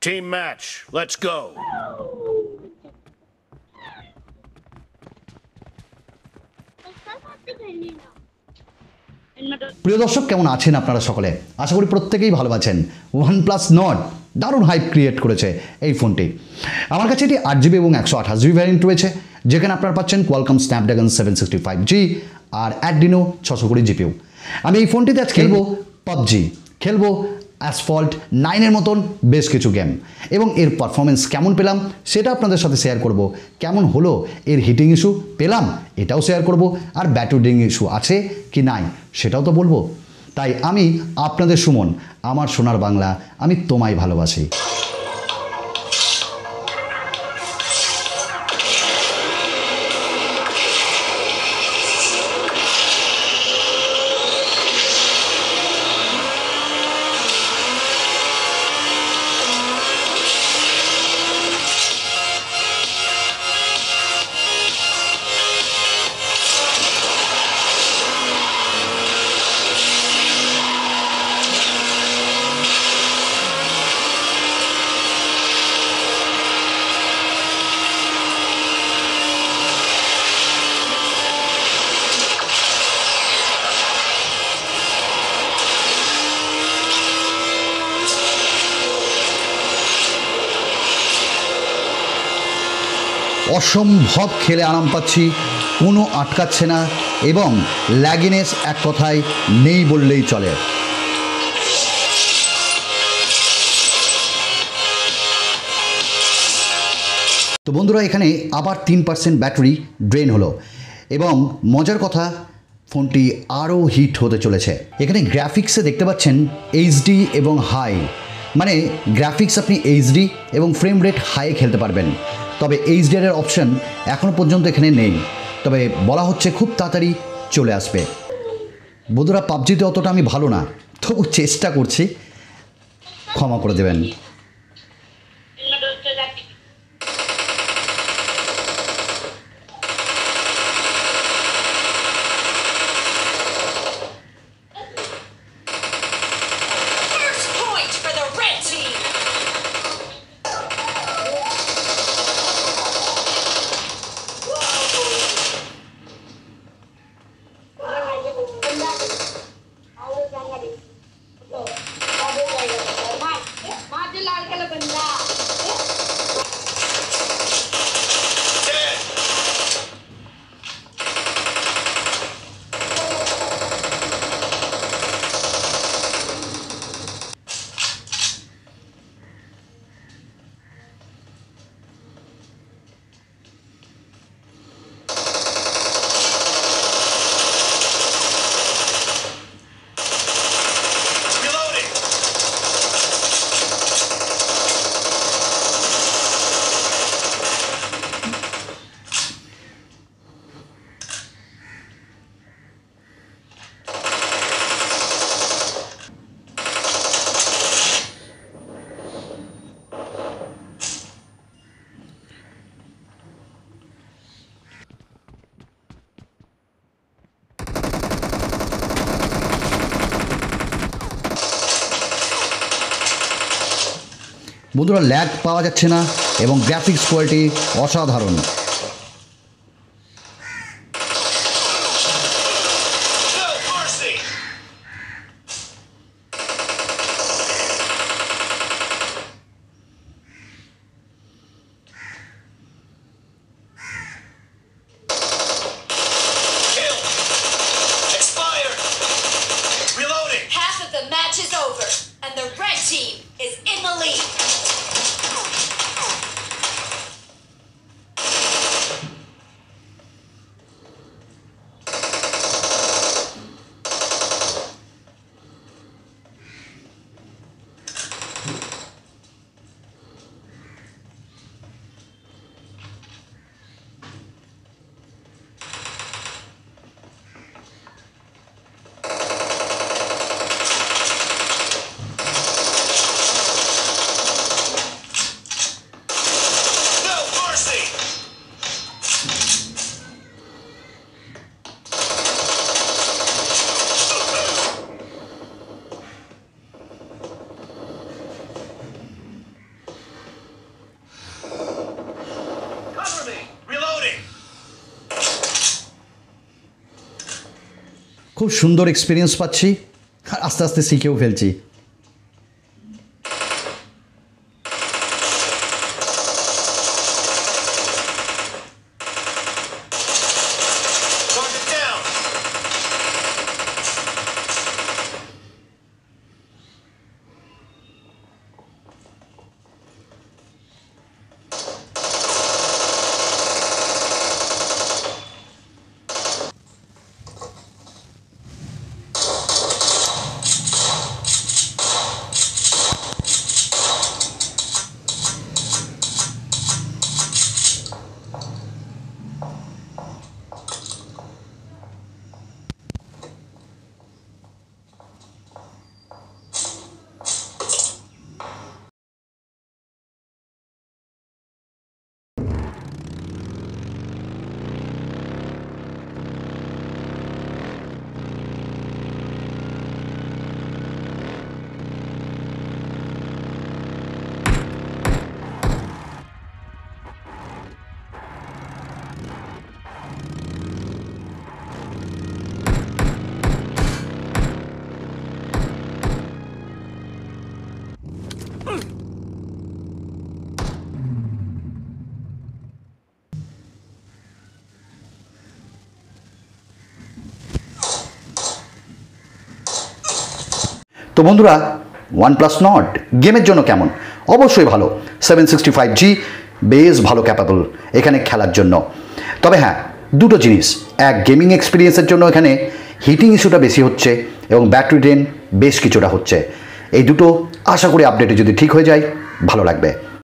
Team match, let's go. প্রিয় দর্শক, কেমন আছেন আপনারা সকলে? আশা করি প্রত্যেকেই ভালো আছেন। OnePlus Nord দারুণ হাইপ ক্রিয়েট করেছে এই ফোনটি। আমার কাছে এটি 8GB এবং 128GB ভ্যারিয়েন্ট রয়েছে, যেখানে আপনারা পাচ্ছেন কোয়ালকম স্ন্যাপড্রাগন 765G আর Adreno 620 GPU। আমি এই ফোনটিতে আজ খেলবো পাবজি, খেলবো অ্যাসফল্ট 9-এর মতন বেশ কিছু গেম, এবং এর পারফরমেন্স কেমন পেলাম সেটা আপনাদের সাথে শেয়ার করব। কেমন হলো, এর হিটিং ইস্যু পেলাম এটাও শেয়ার করব, আর ব্যাটারি ইস্যু আছে কি নাই সেটাও তো বলবো। তাই আমি আপনাদের সুমন, আমার সোনার বাংলা, আমি তোমায় ভালোবাসি। অসম্ভব খেলে আরাম পাচ্ছি, কোনো আটকাচ্ছে না, এবং ল্যাগিনেস এক কথায় নেই বললেই চলে। তো বন্ধুরা, এখানে আবার 3% ব্যাটারি ড্রেন হলো, এবং মজার কথা ফোনটি আরও হিট হতে চলেছে। এখানে গ্রাফিক্সে দেখতে পাচ্ছেন এইচডি এবং হাই, মানে গ্রাফিক্স আপনি এইচডি এবং ফ্রেম রেট হাইয়ে খেলতে পারবেন। তবে এইচডিআর অপশন এখনও পর্যন্ত এখানে নেই, তবে বলা হচ্ছে খুব তাড়াতাড়ি চলে আসবে। বন্ধুরা, পাবজিতে অতটা আমি ভালো না, তবু চেষ্টা করছি, ক্ষমা করে দেবেন। বন্ধুরা, ল্যাগ পাওয়া যাচ্ছে না, এবং গ্রাফিক্স কোয়ালিটি অসাধারণ। খুব সুন্দর এক্সপিরিয়েন্স পাচ্ছি, আর আস্তে আস্তে শিখেও ফেলছি। তো বন্ধুরা, OnePlus নট গেমের জন্য কেমন? অবশ্যই ভালো। 765G বেশ ভালো ক্যাপাবল এখানে খেলার জন্য। তবে হ্যাঁ, দুটো জিনিস, এক গেমিং এক্সপিরিয়েন্সের জন্য এখানে হিটিং ইস্যুটা বেশি হচ্ছে এবং ব্যাটারি ড্রেন বেশ কিছুটা হচ্ছে। এই দুটো আশা করি আপডেটে যদি ঠিক হয়ে যায় ভালো লাগবে।